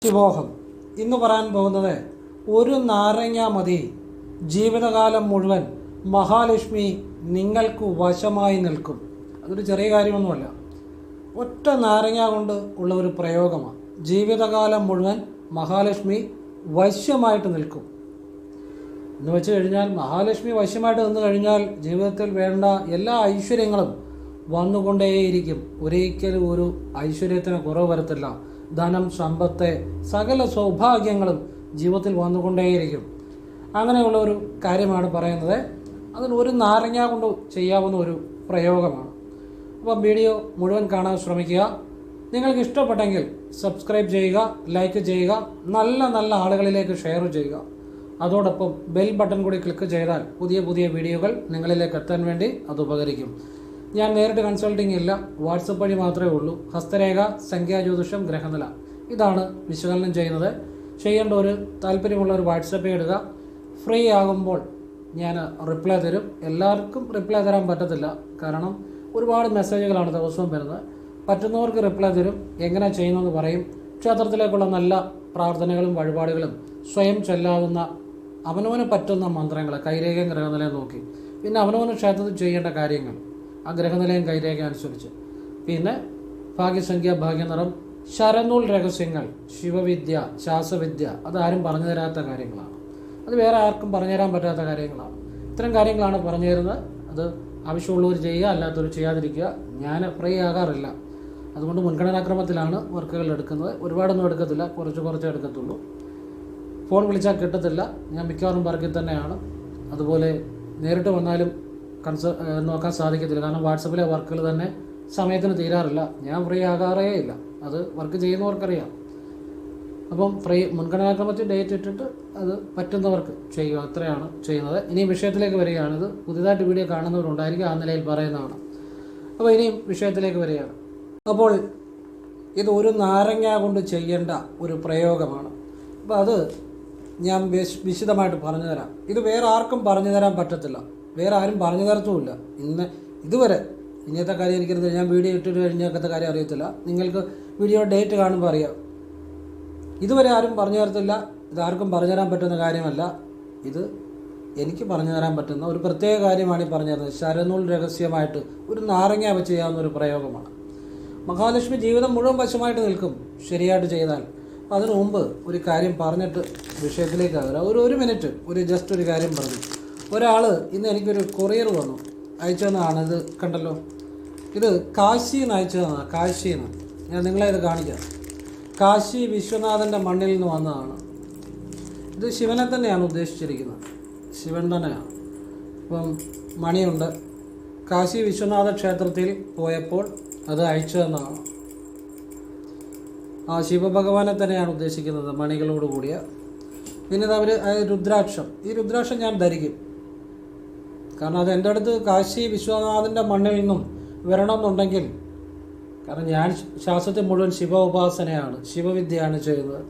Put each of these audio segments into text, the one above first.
ശിവോഹം. ഇന്ന് പറയാൻ പോകുന്നത് ഒരു നാരങ്ങ മതി ജീവിതകാലം മുഴുവൻ മഹാലക്ഷ്മി നിങ്ങൾക്ക് വശമായി നിൽക്കും. അതൊരു ചെറിയ കാര്യമൊന്നുമല്ല, ഒറ്റ നാരങ്ങ കൊണ്ട് ഉള്ള ഒരു പ്രയോഗമാണ്. ജീവിതകാലം മുഴുവൻ മഹാലക്ഷ്മി വശ്യമായിട്ട് നിൽക്കും എന്ന് വെച്ച് കഴിഞ്ഞാൽ, മഹാലക്ഷ്മി വശ്യമായിട്ട് നിന്ന് കഴിഞ്ഞാൽ ജീവിതത്തിൽ വേണ്ട എല്ലാ ഐശ്വര്യങ്ങളും വന്നുകൊണ്ടേയിരിക്കും. ഒരിക്കലും ഒരു ഐശ്വര്യത്തിന് കുറവ് വരത്തില്ല. ധനം, സമ്പത്ത്, സകല സൗഭാഗ്യങ്ങളും ജീവിതത്തിൽ വന്നുകൊണ്ടേയിരിക്കും. അങ്ങനെയുള്ള ഒരു കാര്യമാണ് പറയുന്നത്. അതിന് ഒരു നാരങ്ങ കൊണ്ട് ചെയ്യാവുന്ന ഒരു പ്രയോഗമാണ്. അപ്പം വീഡിയോ മുഴുവൻ കാണാൻ ശ്രമിക്കുക. നിങ്ങൾക്ക് ഇഷ്ടപ്പെട്ടെങ്കിൽ സബ്സ്ക്രൈബ് ചെയ്യുക, ലൈക്ക് ചെയ്യുക, നല്ല നല്ല ആളുകളിലേക്ക് ഷെയർ ചെയ്യുക. അതോടൊപ്പം ബെൽ ബട്ടൺ കൂടി ക്ലിക്ക് ചെയ്താൽ പുതിയ പുതിയ വീഡിയോകൾ നിങ്ങളിലേക്ക് എത്താൻ വേണ്ടി അത് ഉപകരിക്കും. ഞാൻ നേരിട്ട് കൺസൾട്ടിങ് ഇല്ല, വാട്സപ്പ് വഴി മാത്രമേ ഉള്ളൂ. ഹസ്തരേഖ, സംഖ്യാജ്യോതിഷം, ഗ്രഹനില ഇതാണ് വിശകലനം ചെയ്യുന്നത്. ചെയ്യേണ്ട ഒരു താല്പര്യമുള്ള ഒരു വാട്സപ്പ് ഇടുക. ഫ്രീ ആകുമ്പോൾ ഞാൻ റിപ്ലൈ തരും. എല്ലാവർക്കും റിപ്ലൈ തരാൻ പറ്റത്തില്ല, കാരണം ഒരുപാട് മെസ്സേജുകളാണ് ദിവസവും വരുന്നത്. പറ്റുന്നവർക്ക് റിപ്ലൈ തരും. എങ്ങനെ ചെയ്യുന്നതെന്ന് പറയും. ക്ഷേത്രത്തിലേക്കുള്ള നല്ല പ്രാർത്ഥനകളും വഴിപാടുകളും സ്വയം ചെല്ലാവുന്ന അവനവന് പറ്റുന്ന മന്ത്രങ്ങൾ, കൈരേഖയും ഗ്രഹനിലയും നോക്കി, പിന്നെ അവനവന് ക്ഷേത്രത്തിൽ ചെയ്യേണ്ട കാര്യങ്ങൾ ആ ഗ്രഹനിലയും കൈരേഖ അനുസരിച്ച്, പിന്നെ ഭാഗ്യസംഖ്യ, ഭാഗ്യനിറം, ശരനൂൽ രഹസ്യങ്ങൾ, ശിവവിദ്യ, ശാസ്ത്രവിദ്യ, അതാരും പറഞ്ഞു തരാത്ത കാര്യങ്ങളാണ്. അത് വേറെ ആർക്കും പറഞ്ഞു തരാൻ പറ്റാത്ത കാര്യങ്ങളാണ്. ഇത്തരം കാര്യങ്ങളാണ് പറഞ്ഞു തരുന്നത്. അത് ആവശ്യമുള്ളവർ ചെയ്യുക, അല്ലാത്തവർ ചെയ്യാതിരിക്കുക. ഞാൻ ഫ്രീ ആകാറില്ല, അതുകൊണ്ട് മുൻഗണനാക്രമത്തിലാണ് വർക്കുകൾ എടുക്കുന്നത്. ഒരുപാടൊന്നും എടുക്കത്തില്ല, കുറച്ച് എടുക്കത്തുള്ളൂ. ഫോൺ വിളിച്ചാൽ കിട്ടത്തില്ല. ഞാൻ മിക്കവാറും വർക്കിൽ തന്നെയാണ്. അതുപോലെ നേരിട്ട് വന്നാലും നോക്കാൻ സാധിക്കത്തില്ല, കാരണം വാട്സപ്പിലെ വർക്കുകൾ തന്നെ സമയത്തിന് തീരാറില്ല. ഞാൻ ഫ്രീ ആകാറേ ഇല്ല, അത് വർക്ക് ചെയ്യുന്നവർക്കറിയാം. അപ്പം ഫ്രീ മുൻഗണനാക്രമത്തിൽ ഡേറ്റ് ഇട്ടിട്ട് അത് പറ്റുന്നവർക്ക് ചെയ്യുക, അത്രയാണ് ചെയ്യുന്നത്. ഇനിയും വിഷയത്തിലേക്ക് വരികയാണ്. ഇത് പുതിയതായിട്ട് വീഡിയോ കാണുന്നവരുണ്ടായിരിക്കും, ആ നിലയിൽ പറയുന്നതാണ്. അപ്പോൾ ഇനിയും വിഷയത്തിലേക്ക് വരികയാണ്. അപ്പോൾ ഇത് ഒരു നാരങ്ങ കൊണ്ട് ചെയ്യേണ്ട ഒരു പ്രയോഗമാണ്. അപ്പോൾ അത് ഞാൻ വിശദമായിട്ട് പറഞ്ഞു തരാം. ഇത് വേറെ ആർക്കും പറഞ്ഞു തരാൻ പറ്റത്തില്ല, വേറെ ആരും പറഞ്ഞു തരത്തുമില്ല. ഇതുവരെ ഇങ്ങനത്തെ കാര്യം എനിക്കറിയില്ല. ഞാൻ വീഡിയോ ഇട്ടിട്ട് കഴിഞ്ഞാൽ കാര്യം അറിയത്തില്ല. നിങ്ങൾക്ക് വീഡിയോ ഡേറ്റ് കാണുമ്പോൾ അറിയാം. ഇതുവരെ ആരും പറഞ്ഞു തരത്തില്ല. ഇതാർക്കും പറഞ്ഞു തരാൻ പറ്റുന്ന കാര്യമല്ല. ഇത് എനിക്ക് പറഞ്ഞു തരാൻ പറ്റുന്ന ഒരു പ്രത്യേക കാര്യമാണ് ഈ പറഞ്ഞു തരുന്നത്. ശരനൂൽ രഹസ്യമായിട്ട് ഒരു നാരങ്ങ വെച്ച് ചെയ്യാവുന്ന ഒരു പ്രയോഗമാണ്. മഹാലക്ഷ്മി ജീവിതം മുഴുവൻ വശമായിട്ട് നിൽക്കും ശരിയായിട്ട് ചെയ്താൽ. അതിനു മുമ്പ് ഒരു കാര്യം പറഞ്ഞിട്ട് വിഷയത്തിലേക്ക് വരാം. ഒരു മിനിറ്റ് ജസ്റ്റ് ഒരു കാര്യം പറഞ്ഞു. ഒരാൾ ഇന്ന് എനിക്കൊരു കൊറിയർ വന്നു, അയച്ചതെന്നാണ്. ഇത് കണ്ടല്ലോ, ഇത് കാശിയിൽ നിന്ന് അയച്ചതാണ്. കാശിയിൽ നിന്ന് ഞാൻ നിങ്ങളെ ഇത് കാണിക്കാം. കാശി വിശ്വനാഥൻ്റെ മണ്ണിൽ നിന്ന് വന്നതാണ്. ഇത് ശിവനെ തന്നെയാണ് ഉദ്ദേശിച്ചിരിക്കുന്നത്, ശിവൻ തന്നെയാണ്. ഇപ്പം മണിയുണ്ട്. കാശി വിശ്വനാഥ ക്ഷേത്രത്തിൽ പോയപ്പോൾ അത് അയച്ചതെന്നാണ്. ആ ശിവഭഗവാനെ തന്നെയാണ് ഉദ്ദേശിക്കുന്നത്, മണികളോട് കൂടിയ. പിന്നെ അവർ രുദ്രാക്ഷം, ഈ രുദ്രാക്ഷം ഞാൻ ധരിക്കും, കാരണം അത് എൻ്റെ അടുത്ത് കാശി വിശ്വനാഥൻ്റെ മണ്ണിൽ നിന്നും വരണമെന്നുണ്ടെങ്കിൽ, കാരണം ഞാൻ ശാസ്ത്രത്തിൽ മുഴുവൻ ശിവ ഉപാസനയാണ്, ശിവവിദ്യയാണ് ചെയ്യുന്നത്.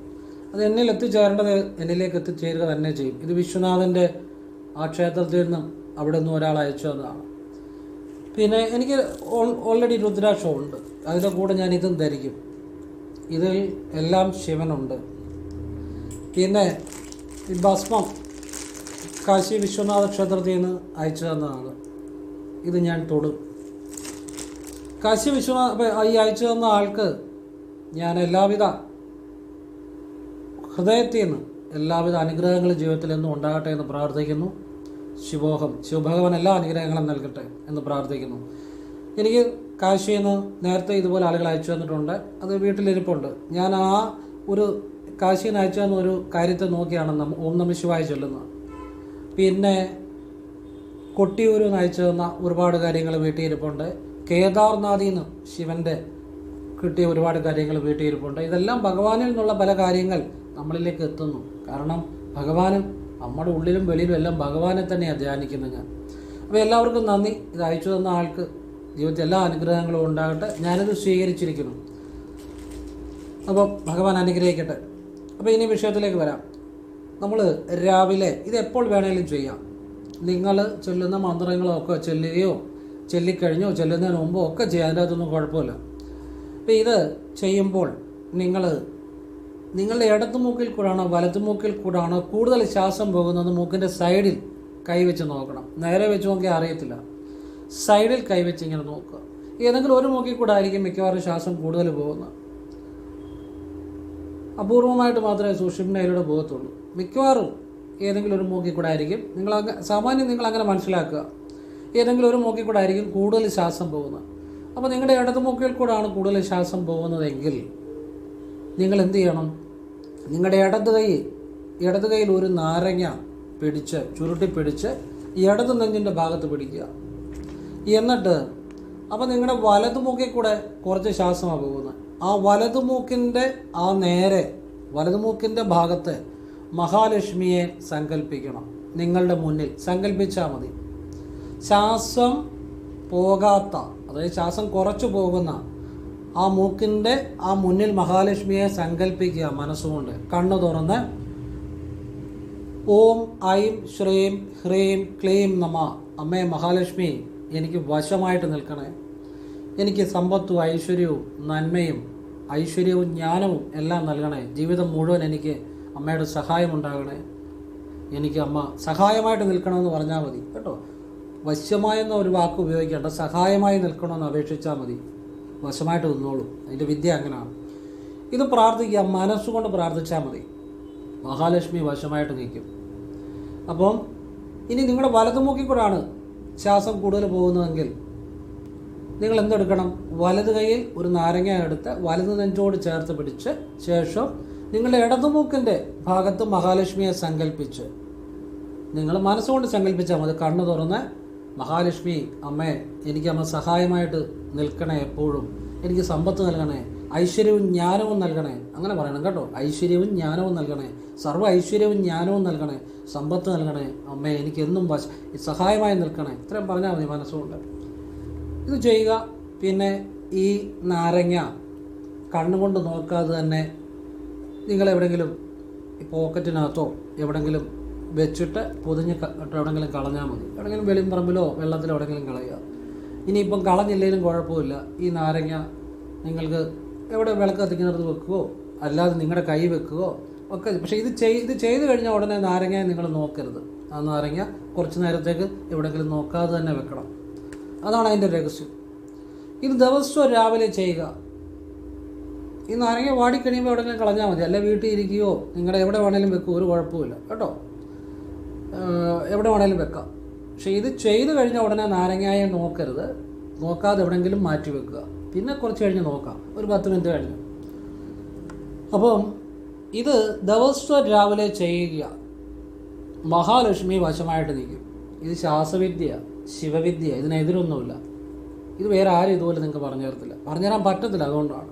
അത് എന്നിൽ എത്തിച്ചേരേണ്ടത് എന്നിലേക്ക് എത്തിച്ചേരുക തന്നെ ചെയ്യും. ഇത് വിശ്വനാഥൻ്റെ ആ ക്ഷേത്രത്തിൽ നിന്നും അവിടെ നിന്നും ഒരാൾ അയച്ചു തന്നതാണ്. പിന്നെ എനിക്ക് ഓൾറെഡി രുദ്രാക്ഷമുണ്ട്, അതിൻ്റെ കൂടെ ഞാൻ ഇതും ധരിക്കും. ഇതിൽ എല്ലാം ശിവനുണ്ട്. പിന്നെ ഈ ഭസ്മം കാശി വിശ്വനാഥ ക്ഷേത്രത്തിൽ നിന്ന് അയച്ചു തന്നതാണ്. ഇത് ഞാൻ തൊടും. കാശി വിശ്വനാഥ ഈ അയച്ചു തന്ന ആൾക്ക് ഞാൻ എല്ലാവിധ ഹൃദയത്തിൽ നിന്ന് എല്ലാവിധ അനുഗ്രഹങ്ങളും ജീവിതത്തിൽ എന്നും ഉണ്ടാകട്ടെ എന്ന് പ്രാർത്ഥിക്കുന്നു. ശിവോഹം. ശിവഭഗവാൻ എല്ലാ അനുഗ്രഹങ്ങളും നൽകട്ടെ എന്ന് പ്രാർത്ഥിക്കുന്നു. എനിക്ക് കാശിയിൽ നിന്ന് നേരത്തെ ഇതുപോലെ ആളുകൾ അയച്ചു തന്നിട്ടുണ്ട്, അത് വീട്ടിലിരിപ്പുണ്ട്. ഞാൻ ആ ഒരു കാശിയിൽ നിന്ന് അയച്ചു തന്ന ഒരു കാര്യത്തെ നോക്കിയാണ് ഓം നമഃ ശിവായ ചൊല്ലുന്നത്. പിന്നെ കൊട്ടിയൂരിൽ നിന്ന് അയച്ചു തന്ന ഒരുപാട് കാര്യങ്ങൾ വീട്ടിലിരിപ്പുണ്ട്. കേദാർനാഥിൽ നിന്ന് ശിവൻ്റെ കിട്ടിയ ഒരുപാട് കാര്യങ്ങൾ വീട്ടിലിരിപ്പുണ്ട്. ഇതെല്ലാം ഭഗവാനിൽ നിന്നുള്ള പല കാര്യങ്ങൾ നമ്മളിലേക്ക് എത്തുന്നു. കാരണം ഭഗവാനും നമ്മുടെ ഉള്ളിലും വെളിയിലും എല്ലാം ഭഗവാനെ തന്നെയാണ് ധ്യാനിക്കുന്നത് ഞാൻ. അപ്പോൾ എല്ലാവർക്കും നന്ദി. ഇത് അയച്ചു തന്ന ആൾക്ക് ജീവിതത്തിൽ എല്ലാ അനുഗ്രഹങ്ങളും ഉണ്ടാകട്ടെ. ഞാനിത് സ്വീകരിച്ചിരിക്കുന്നു. അപ്പോൾ ഭഗവാൻ അനുഗ്രഹിക്കട്ടെ. അപ്പോൾ ഇനി വിഷയത്തിലേക്ക് വരാം. നമ്മൾ രാവിലെ ഇത് എപ്പോൾ വേണമെങ്കിലും ചെയ്യാം. നിങ്ങൾ ചൊല്ലുന്ന മന്ത്രങ്ങളൊക്കെ ചൊല്ലുകയോ ചൊല്ലിക്കഴിഞ്ഞോ ചൊല്ലുന്നതിന് മുമ്പോ ഒക്കെ ചെയ്യാം, അതിൻ്റെ അകത്തൊന്നും കുഴപ്പമില്ല. അപ്പോൾ ഇത് ചെയ്യുമ്പോൾ നിങ്ങൾ നിങ്ങളുടെ ഇടതു മൂക്കിൽ കൂടാണോ വലതു മൂക്കിൽ കൂടാണോ കൂടുതൽ ശ്വാസം പോകുന്നത് മൂക്കിൻ്റെ സൈഡിൽ കൈവച്ച് നോക്കണം. നേരെ വെച്ച് നോക്കിയാൽ അറിയത്തില്ല. സൈഡിൽ കൈവച്ച് ഇങ്ങനെ നോക്കുക. ഏതെങ്കിലും ഒരു മൂക്കിൽ കൂടെ ആയിരിക്കും മിക്കവാറും ശ്വാസം കൂടുതൽ പോകുന്നത്. അപൂർവമായിട്ട് മാത്രമേ സുഷുമ്നയിലൂടെ പോകത്തുള്ളൂ. മിക്കവാറും ഏതെങ്കിലും ഒരു മൂക്കിൽ കൂടെ ആയിരിക്കും. സാമാന്യം നിങ്ങൾ അങ്ങനെ മനസ്സിലാക്കുക. ഏതെങ്കിലും ഒരു മൂക്കിൽ കൂടെ ആയിരിക്കും കൂടുതൽ ശ്വാസം പോകുന്നത്. അപ്പോൾ നിങ്ങളുടെ ഇടതു മൂക്കിൽ കൂടാണ് കൂടുതൽ ശ്വാസം പോകുന്നതെങ്കിൽ നിങ്ങൾ എന്ത് ചെയ്യണം? നിങ്ങളുടെ ഇടത് കൈയിൽ ഒരു നാരങ്ങ ചുരുട്ടി പിടിച്ച് ഇടതു നെഞ്ചിൻ്റെ ഭാഗത്ത് പിടിക്കുക. എന്നിട്ട് അപ്പോൾ നിങ്ങളുടെ വലതു മൂക്കിൽ കൂടെ കുറച്ച് ശ്വാസമാണ് പോകുന്നത്. ആ വലതു മൂക്കിൻ്റെ ഭാഗത്ത് മഹാലക്ഷ്മിയെ സങ്കല്പിക്കണം. നിങ്ങളുടെ മുന്നിൽ സങ്കല്പിച്ചാൽ മതി. ശ്വാസം പോകാത്ത, അതായത് ശ്വാസം കുറച്ചു പോകുന്ന ആ മൂക്കിൻ്റെ ആ മുന്നിൽ മഹാലക്ഷ്മിയെ സങ്കല്പിക്കുക മനസ്സുകൊണ്ട്. കണ്ണു തുറന്ന് ഓം ഐം ശ്രീം ഹ്രീം ക്ലീം നമ. അമ്മേ മഹാലക്ഷ്മി, എനിക്ക് വശമായിട്ട് നിൽക്കണേ. എനിക്ക് സമ്പത്തും ഐശ്വര്യവും നന്മയും ഐശ്വര്യവും ജ്ഞാനവും എല്ലാം നൽകണേ. ജീവിതം മുഴുവൻ എനിക്ക് അമ്മയുടെ സഹായം ഉണ്ടാകണേ. എനിക്ക് അമ്മ സഹായമായിട്ട് നിൽക്കണമെന്ന് പറഞ്ഞാൽ മതി കേട്ടോ. വശ്യമായെന്ന ഒരു വാക്ക് ഉപയോഗിക്കേണ്ട, സഹായമായി നിൽക്കണമെന്ന് അപേക്ഷിച്ചാൽ മതി. വശമായിട്ട് നിന്നോളൂ. അതിൻ്റെ വിദ്യ അങ്ങനെയാണ്. ഇത് പ്രാർത്ഥിക്കുക, മനസ്സുകൊണ്ട് പ്രാർത്ഥിച്ചാൽ മതി. മഹാലക്ഷ്മി വശമായിട്ട് നിൽക്കും. അപ്പം ഇനി നിങ്ങളുടെ വലതു മൂക്കിൽ കൂടാണ് ശ്വാസം കൂടുതൽ പോകുന്നതെങ്കിൽ നിങ്ങൾ എന്തെടുക്കണം? വലത് കൈയിൽ ഒരു നാരങ്ങ എടുത്ത് വലത് നെഞ്ചോട് ചേർത്ത് പിടിച്ച് ശേഷം നിങ്ങളുടെ ഇടതുമൂക്കിൻ്റെ ഭാഗത്ത് മഹാലക്ഷ്മിയെ സങ്കല്പിച്ച് നിങ്ങൾ മനസ്സുകൊണ്ട് സങ്കല്പിച്ചാൽ മതി. കണ്ണു തുറന്ന് മഹാലക്ഷ്മി അമ്മേ, എനിക്ക് അമ്മ സഹായമായിട്ട് നിൽക്കണേ. എപ്പോഴും എനിക്ക് സമ്പത്ത് നൽകണേ, ഐശ്വര്യവും ജ്ഞാനവും നൽകണേ. അങ്ങനെ പറയണം കേട്ടോ. ഐശ്വര്യവും ജ്ഞാനവും നൽകണേ, സർവ്വ ഐശ്വര്യവും ജ്ഞാനവും നൽകണേ, സമ്പത്ത് നൽകണേ അമ്മേ, എനിക്ക് എന്നും സഹായമായി നിൽക്കണേ. ഇത്രയും പറഞ്ഞാൽ മതി മനസ്സുകൊണ്ട്. ഇത് ചെയ്യുക. പിന്നെ ഈ നാരങ്ങ കണ്ണുകൊണ്ട് നോക്കാതെ തന്നെ നിങ്ങൾ എവിടെയെങ്കിലും പോക്കറ്റിനകത്തോ എവിടെയെങ്കിലും വെച്ചിട്ട് പൊതിഞ്ഞ് എവിടെയെങ്കിലും കളഞ്ഞാൽ മതി. എവിടെയെങ്കിലും വെളിമ്പറമ്പിലോ വെള്ളത്തിലോ എവിടെയെങ്കിലും കളയുക. ഇനിയിപ്പം കളഞ്ഞില്ലെങ്കിലും കുഴപ്പമില്ല. ഈ നാരങ്ങ നിങ്ങൾക്ക് എവിടെ വിളക്ക് കത്തിക്കുന്നിടത്ത് വെക്കുകയോ അല്ലാതെ നിങ്ങളുടെ കൈ വെക്കുകയോ ഒക്കെ. പക്ഷേ ഇത് ചെയ്ത് കഴിഞ്ഞാൽ ഉടനെ നാരങ്ങ നിങ്ങൾ നോക്കരുത്. ആ നാരങ്ങ കുറച്ച് നേരത്തേക്ക് എവിടെയെങ്കിലും നോക്കാതെ തന്നെ വെക്കണം. അതാണ് അതിൻ്റെ രഹസ്യം. ഇത് ദിവസവും രാവിലെ ചെയ്യുക. ഈ നാരങ്ങ വാടിക്കഴിയുമ്പോൾ എവിടെയെങ്കിലും കളഞ്ഞാൽ മതി. അല്ലെ വീട്ടിൽ ഇരിക്കുകയോ നിങ്ങളുടെ എവിടെ വേണേലും വെക്കുക, ഒരു കുഴപ്പമില്ല കേട്ടോ. എവിടെ വേണേലും വെക്കാം. പക്ഷേ ഇത് ചെയ്ത് കഴിഞ്ഞാൽ ഉടനെ നാരങ്ങയെ നോക്കരുത്. നോക്കാതെ എവിടെയെങ്കിലും മാറ്റി വെക്കുക. പിന്നെ കുറച്ച് കഴിഞ്ഞ് നോക്കാം, ഒരു 10 മിനിറ്റ് കഴിഞ്ഞ്. അപ്പം ഇത് ദിവസവും രാവിലെ ചെയ്യുക. മഹാലക്ഷ്മി വശമായിട്ട് നിൽക്കും. ഇത് ശാസ്ത്രവിദ്യ, ശിവവിദ്യ, ഇതിനെതിരൊന്നുമില്ല. ഇത് വേറെ ആരും ഇതുപോലെ നിങ്ങൾക്ക് പറഞ്ഞു തരത്തില്ല, പറഞ്ഞു തരാൻ പറ്റത്തില്ല. അതുകൊണ്ടാണ്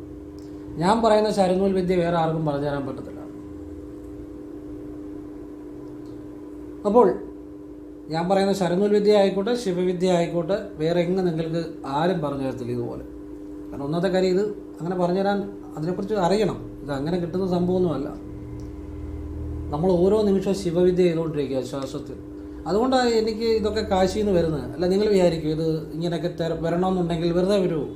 ഞാൻ പറയുന്ന ശരനൂൽ വിദ്യ വേറെ ആർക്കും പറഞ്ഞു തരാൻ പറ്റത്തില്ല. അപ്പോൾ ഞാൻ പറയുന്ന ശരനൂൽ വിദ്യ ആയിക്കോട്ടെ ശിവവിദ്യ ആയിക്കോട്ടെ വേറെ എങ്ങനെ നിങ്ങൾക്ക് ആരും പറഞ്ഞു തരത്തില്ല ഇതുപോലെ. കാരണം ഒന്നാമത്തെ കാര്യം, ഇത് അങ്ങനെ പറഞ്ഞു തരാൻ അതിനെക്കുറിച്ച് അറിയണം. ഇത് അങ്ങനെ കിട്ടുന്ന സംഭവമൊന്നുമല്ല. നമ്മൾ ഓരോ നിമിഷവും ശിവവിദ്യ ചെയ്തുകൊണ്ടിരിക്കുക ശ്വാസത്തിൽ. അതുകൊണ്ടാണ് എനിക്ക് ഇതൊക്കെ കാശിയിൽ നിന്ന് വരുന്നത്. അല്ല നിങ്ങൾ വിചാരിക്കും ഇത് ഇങ്ങനെയൊക്കെ വരണമെന്നുണ്ടെങ്കിൽ വെറുതെ വരുമോ?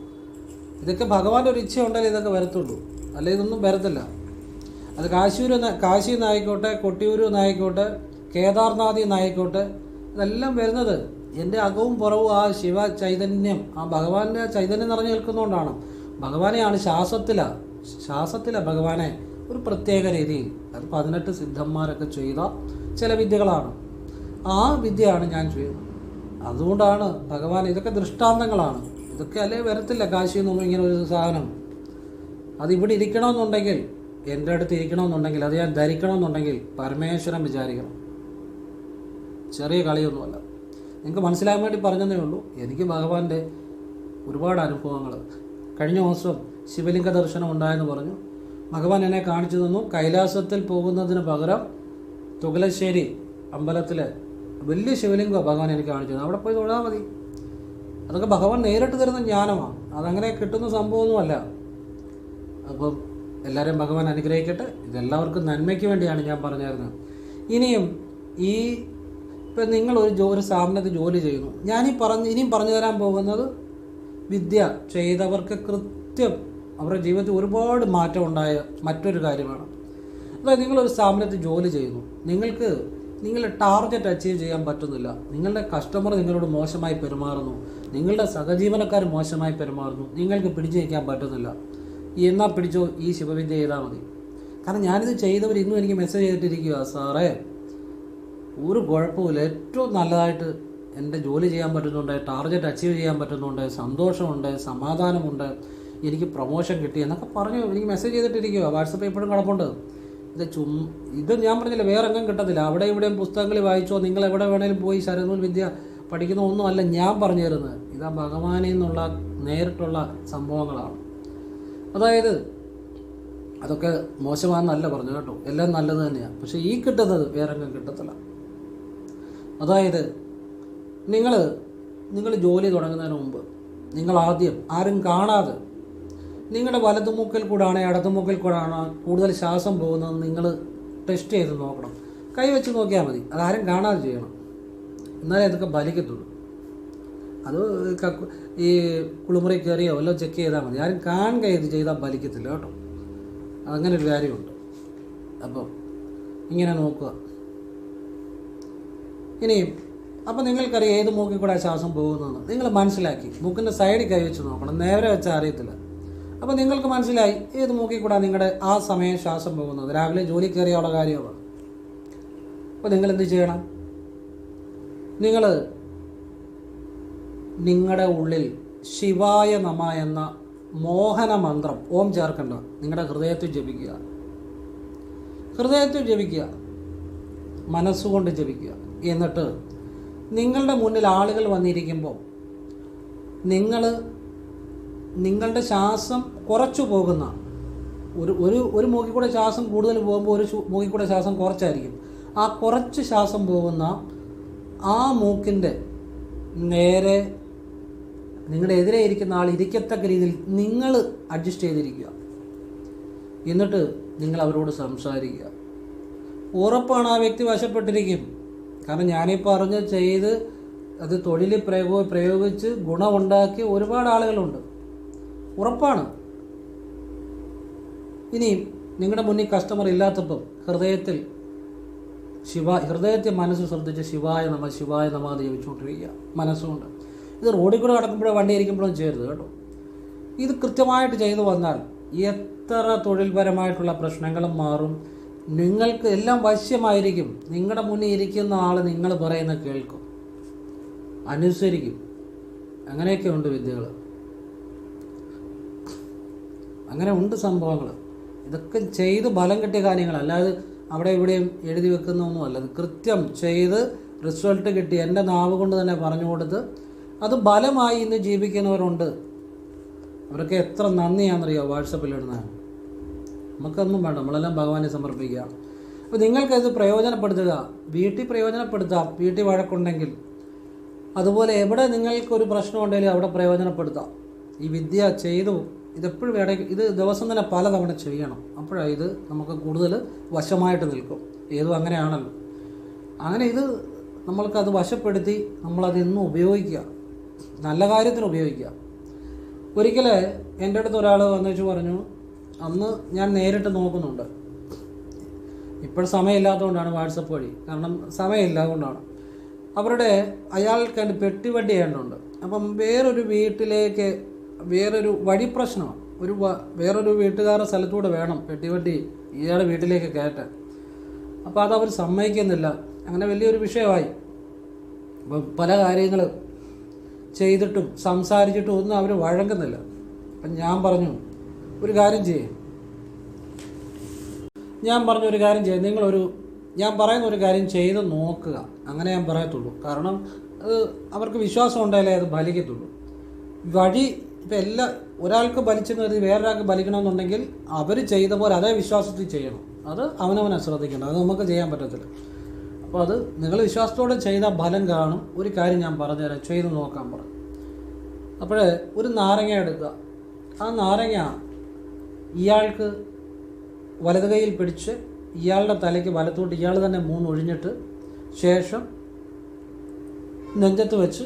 ഇതൊക്കെ ഭഗവാന്റെ ഒരു ഇച്ഛ ഉണ്ടെങ്കിൽ ഇതൊക്കെ വരത്തുള്ളൂ, അല്ല ഇതൊന്നും വരത്തില്ല. അത് കാശിയിൽ നിന്നായിക്കോട്ടെ, കൊട്ടിയൂരിൽ നിന്നായിക്കോട്ടെ, കേദാർനാഥിൽ നിന്നായിക്കോട്ടെ, ഇതെല്ലാം വരുന്നത് എൻ്റെ അകവും പുറവും ആ ശിവ ചൈതന്യം, ആ ഭഗവാന്റെ ചൈതന്യം നിറഞ്ഞു നിൽക്കുന്നതുകൊണ്ടാണ്. ഭഗവാനെയാണ് ശ്വാസത്തില ഭഗവാനെ ഒരു പ്രത്യേക രീതിയിൽ. അത് 18 സിദ്ധന്മാരൊക്കെ ചെയ്ത ചില വിദ്യകളാണ്. ആ വിദ്യയാണ് ഞാൻ ചെയ്യുന്നത്. അതുകൊണ്ടാണ് ഭഗവാൻ, ഇതൊക്കെ ദൃഷ്ടാന്തങ്ങളാണ്. ഇതൊക്കെ അല്ലേ വരത്തില്ല കാശിയിൽ നിന്നും ഇങ്ങനെ ഒരു സാധനം. അതിവിടെ ഇരിക്കണമെന്നുണ്ടെങ്കിൽ, എൻ്റെ അടുത്ത് ഇരിക്കണമെന്നുണ്ടെങ്കിൽ, അത് ഞാൻ ധരിക്കണമെന്നുണ്ടെങ്കിൽ പരമേശ്വരൻ വിചാരിക്കണം. ചെറിയ കളിയൊന്നുമല്ല. നിങ്ങൾക്ക് മനസ്സിലാകാൻ വേണ്ടി പറഞ്ഞതേ ഉള്ളൂ. എനിക്ക് ഭഗവാന്റെ ഒരുപാട് അനുഭവങ്ങൾ. കഴിഞ്ഞ ദിവസം ശിവലിംഗ ദർശനം ഉണ്ടായെന്ന് പറഞ്ഞു. ഭഗവാൻ എന്നെ കാണിച്ചു തന്നു. കൈലാസത്തിൽ പോകുന്നതിന് പകരം തുകലശ്ശേരി അമ്പലത്തിൽ വലിയ ശിവലിംഗം ഭഗവാൻ എനിക്ക് കാണിച്ചു തന്നു. അവിടെ പോയി തൊഴാൽ മതി. അതൊക്കെ ഭഗവാൻ നേരിട്ട് തരുന്ന ജ്ഞാനമാണ്. അതങ്ങനെ കിട്ടുന്ന സംഭവമൊന്നുമല്ല. അപ്പം എല്ലാവരെയും ഭഗവാൻ അനുഗ്രഹിക്കട്ടെ. ഇതെല്ലാവർക്കും നന്മയ്ക്ക് വേണ്ടിയാണ് ഞാൻ പറഞ്ഞിരുന്നത്. ഇനിയും ഇപ്പം നിങ്ങൾ ഒരു സ്ഥാപനത്തിൽ ജോലി ചെയ്യുന്നു. ഇനിയും പറഞ്ഞു തരാൻ പോകുന്നത് വിദ്യ ചെയ്തവർക്ക് കൃത്യം അവരുടെ ജീവിതത്തിൽ ഒരുപാട് മാറ്റം ഉണ്ടായ മറ്റൊരു കാര്യമാണ്. അതായത് നിങ്ങളൊരു സ്ഥാപനത്തിൽ ജോലി ചെയ്യുന്നു, നിങ്ങൾക്ക് നിങ്ങളുടെ ടാർഗറ്റ് അച്ചീവ് ചെയ്യാൻ പറ്റുന്നില്ല, നിങ്ങളുടെ കസ്റ്റമർ നിങ്ങളോട് മോശമായി പെരുമാറുന്നു, നിങ്ങളുടെ സഹജീവനക്കാർ മോശമായി പെരുമാറുന്നു, നിങ്ങൾക്ക് പിടിച്ചു നിൽക്കാൻ പറ്റുന്നില്ല, എന്നാൽ പിടിച്ചോ ഈ ശിവവിദ്യ ചെയ്താൽ മതി. കാരണം ഞാനിത് ചെയ്തവർ ഇന്നും എനിക്ക് മെസ്സേജ് ചെയ്തിട്ടിരിക്കുക, സാറേ ഒരു കുഴപ്പമില്ല, ഏറ്റവും നല്ലതായിട്ട് എൻ്റെ ജോലി ചെയ്യാൻ പറ്റുന്നുണ്ട്, ടാർഗറ്റ് അച്ചീവ് ചെയ്യാൻ പറ്റുന്നുണ്ട്, സന്തോഷമുണ്ട്, സമാധാനമുണ്ട്, എനിക്ക് പ്രൊമോഷൻ കിട്ടി എന്നൊക്കെ പറഞ്ഞു എനിക്ക് മെസ്സേജ് ചെയ്തിട്ടിരിക്കുക. വാട്സപ്പ് എപ്പോഴും കിടപ്പുണ്ട്. ഇത് ഞാൻ പറഞ്ഞില്ല, വേറെ എങ്ങും കിട്ടത്തില്ല. അവിടെ ഇവിടെയും പുസ്തകങ്ങളിൽ വായിച്ചോ, നിങ്ങൾ എവിടെ വേണേലും പോയി ശരനൂൽ വിദ്യ പഠിക്കുന്ന ഒന്നുമല്ല ഞാൻ പറഞ്ഞു തരുന്നത്. ഇതാ ഭഗവാനിൽ നിന്നുള്ള നേരിട്ടുള്ള സംഭവങ്ങളാണ്. അതായത് അതൊക്കെ മോശമാണെന്നല്ല പറഞ്ഞു കേട്ടോ, എല്ലാം നല്ലത് തന്നെയാണ്. പക്ഷേ ഈ കിട്ടുന്നത് വേറെ എങ്ങും കിട്ടത്തില്ല. അതായത് നിങ്ങൾ ജോലി തുടങ്ങുന്നതിന് മുമ്പ് നിങ്ങൾ ആദ്യം ആരും കാണാതെ നിങ്ങളുടെ വലതുമൂക്കിൽ കൂടാണോ ഇടതുമൂക്കിൽ കൂടാണോ കൂടുതൽ ശ്വാസം പോകുന്നത് നിങ്ങൾ ടെസ്റ്റ് ചെയ്ത് നോക്കണം. കൈവച്ച് നോക്കിയാൽ മതി, അതാരും കാണാതെ ചെയ്യണം, എന്നാലേ ഇതൊക്കെ ഫലിക്കത്തുള്ളൂ. അത് ഈ കുളിമുറി കയറിയോ വല്ലതും ചെക്ക് ചെയ്താൽ മതി, ആരും കാണുക ഇത് ചെയ്താൽ ഫലിക്കത്തില്ല കേട്ടോ. അങ്ങനെ ഒരു കാര്യമുണ്ട്. അപ്പം ഇങ്ങനെ നോക്കുക. ഇനിയും അപ്പോൾ നിങ്ങൾക്കറിയാം ഏത് മൂക്കിൽ കൂടെ ശ്വാസം പോകുന്നതെന്ന് നിങ്ങൾ മനസ്സിലാക്കി. മൂക്കിൻ്റെ സൈഡിൽ കൈവച്ച് നോക്കണം, നേരെ വെച്ചാൽ അറിയത്തില്ല. അപ്പോൾ നിങ്ങൾക്ക് മനസ്സിലായി ഏത് മൂക്കിൽ കൂടെ നിങ്ങളുടെ ആ സമയം ശ്വാസം പോകുന്നത്. രാവിലെ ജോലി കയറിയുള്ള കാര്യമാണ്. അപ്പോൾ നിങ്ങൾ എന്ത് ചെയ്യണം? നിങ്ങൾ നിങ്ങളുടെ ഉള്ളിൽ ശിവായ നമ എന്ന മോഹന മന്ത്രം ഓം ചേർക്കണ്ട, നിങ്ങളുടെ ഹൃദയത്തിൽ ജപിക്കുക. ഹൃദയത്തിൽ ജപിക്കുക, മനസ്സുകൊണ്ട് ജപിക്കുക. എന്നിട്ട് നിങ്ങളുടെ മുന്നിൽ ആളുകൾ വന്നിരിക്കുമ്പോൾ നിങ്ങളുടെ ശ്വാസം കുറച്ചു പോകുന്ന ഒരു മൂക്കിൽ കൂടെ ശ്വാസം കൂടുതൽ പോകുമ്പോൾ ഒരു മൂക്കിൽ കൂടെ ശ്വാസം കുറച്ചായിരിക്കും. ആ കുറച്ച് ശ്വാസം പോകുന്ന ആ മൂക്കിൻ്റെ നേരെ നിങ്ങളുടെ എതിരെ ഇരിക്കുന്ന ആൾ ഇരിക്കത്തക്ക രീതിയിൽ നിങ്ങൾ അഡ്ജസ്റ്റ് ചെയ്തിരിക്കുക. എന്നിട്ട് നിങ്ങൾ അവരോട് സംസാരിക്കുക. ഉറപ്പാണ് ആ വ്യക്തി വശപ്പെട്ടിരിക്കും. കാരണം ഞാനീ പറഞ്ഞ് ചെയ്ത് അത് തൊഴിൽ പ്രയോഗിച്ച് ഗുണമുണ്ടാക്കിയ ഒരുപാട് ആളുകളുണ്ട്, ഉറപ്പാണ്. ഇനിയും നിങ്ങളുടെ മുന്നിൽ കസ്റ്റമർ ഇല്ലാത്തപ്പം ഹൃദയത്തിൽ മനസ്സ് ശ്രദ്ധിച്ച് ശിവായ നമ എന്ന് ജപിച്ചുകൊണ്ടിരിക്കുക മനസ്സുകൊണ്ട്. ഇത് റോഡിൽ കൂടെ നടക്കുമ്പോഴോ വണ്ടി ഇരിക്കുമ്പോഴും ചെയ്യരുത് കേട്ടോ. ഇത് കൃത്യമായിട്ട് ചെയ്തു വന്നാൽ എത്ര തൊഴിൽപരമായിട്ടുള്ള പ്രശ്നങ്ങളും മാറും. നിങ്ങൾക്ക് എല്ലാം വശ്യമായിരിക്കും. നിങ്ങളുടെ മുന്നിൽ ഇരിക്കുന്ന ആൾ നിങ്ങൾ പറയുന്ന കേൾക്കും, അനുസരിക്കും. അങ്ങനെയൊക്കെ ഉണ്ട് വിദ്യകൾ, അങ്ങനെ ഉണ്ട് സംഭവങ്ങൾ. ഇതൊക്കെ ചെയ്ത് ഫലം കിട്ടിയ കാര്യങ്ങൾ, അല്ലാതെ അവിടെ ഇവിടെയും എഴുതി വെക്കുന്നൊന്നുമല്ല. ഇത് കൃത്യം ചെയ്ത് റിസൾട്ട് കിട്ടി എൻ്റെ നാവ് കൊണ്ട് തന്നെ പറഞ്ഞു കൊടുത്ത് അത് ഫലമായി ഇന്ന് ജീവിക്കുന്നവരുണ്ട്. അവരൊക്കെ എത്ര നന്ദിയാണെന്നറിയോ വാട്സപ്പിലിടുന്നത്. നമുക്കൊന്നും വേണ്ട, നമ്മളെല്ലാം ഭഗവാനെ സമർപ്പിക്കുക. അപ്പോൾ നിങ്ങൾക്കത് പ്രയോജനപ്പെടുത്തുക, വീട്ടിൽ പ്രയോജനപ്പെടുത്താം. വീട്ടിൽ വഴക്കുണ്ടെങ്കിൽ അതുപോലെ എവിടെ നിങ്ങൾക്കൊരു പ്രശ്നം ഉണ്ടെങ്കിലും അവിടെ പ്രയോജനപ്പെടുത്താം. ഈ വിദ്യ ചെയ്തു ഇതെപ്പോഴും ഇത് ദിവസം തന്നെ പലതവണ ചെയ്യണം. അപ്പോഴാണ് ഇത് നമുക്ക് കൂടുതൽ വശമായിട്ട് നിൽക്കും. ഏതും അങ്ങനെയാണല്ലോ. അങ്ങനെ ഇത് നമ്മൾക്കത് വശപ്പെടുത്തി നമ്മളതെന്നും ഉപയോഗിക്കുക, നല്ല കാര്യത്തിന് ഉപയോഗിക്കുക. ഒരിക്കൽ എൻ്റെ അടുത്ത് ഒരാൾ വന്നു പറഞ്ഞു, അന്ന് ഞാൻ നേരിട്ട് നോക്കുന്നുണ്ട്, ഇപ്പോൾ സമയമില്ലാത്തതുകൊണ്ടാണ് വാട്സപ്പ് വഴി, കാരണം സമയമില്ലാത്തതുകൊണ്ടാണ്. അയാൾക്ക് അതിൻ്റെ പെട്ടിവണ്ടി ചെയ്യേണ്ടതുണ്ട്. അപ്പം വേറൊരു വീട്ടിലേക്ക് വേറൊരു വഴി പ്രശ്നമാണ്. വേറൊരു വീട്ടുകാരുടെ സ്ഥലത്തൂടെ വേണം പെട്ടിവണ്ടി ഇയാളുടെ വീട്ടിലേക്ക് കയറ്റാൻ. അപ്പോൾ അതവർ സമ്മതിക്കുന്നില്ല. അങ്ങനെ വലിയൊരു വിഷയമായി. അപ്പം പല കാര്യങ്ങൾ ചെയ്തിട്ടും സംസാരിച്ചിട്ടും ഒന്നും അവർ വഴങ്ങുന്നില്ല. അപ്പം ഞാൻ പറഞ്ഞു ഒരു കാര്യം ചെയ്യേ, ഞാൻ പറയുന്ന ഒരു കാര്യം ചെയ്ത് നോക്കുക, അങ്ങനെ ഞാൻ പറയത്തുള്ളൂ. കാരണം അത് അവർക്ക് വിശ്വാസം ഉണ്ടായാലേ അത് ഫലിക്കത്തുള്ളൂ. ഇപ്പം ഒരാൾക്ക് ഫലിച്ചെന്ന് കരുതി വേറൊരാൾക്ക് ഫലിക്കണമെന്നുണ്ടെങ്കിൽ അവർ ചെയ്ത പോലെ അതേ വിശ്വാസത്തിൽ ചെയ്യണം. അത് അവനവനെ ശ്രദ്ധിക്കണം, അത് നമുക്ക് ചെയ്യാൻ പറ്റത്തില്ല. അപ്പോൾ അത് നിങ്ങൾ വിശ്വാസത്തോടെ ചെയ്താൽ ഫലം കാണും. ഒരു കാര്യം ഞാൻ പറഞ്ഞുതരാം, ചെയ്ത് നോക്കാൻ പറഞ്ഞു. അപ്പോൾ ഒരു നാരങ്ങ എടുക്കുക. ആ നാരങ്ങ ഇയാൾക്ക് വലത് കൈയിൽ പിടിച്ച് ഇയാളുടെ തലയ്ക്ക് വലത്തോട്ട് ഇയാൾ തന്നെ 3 ഒഴിഞ്ഞിട്ട് ശേഷം നെഞ്ചത്ത് വെച്ച്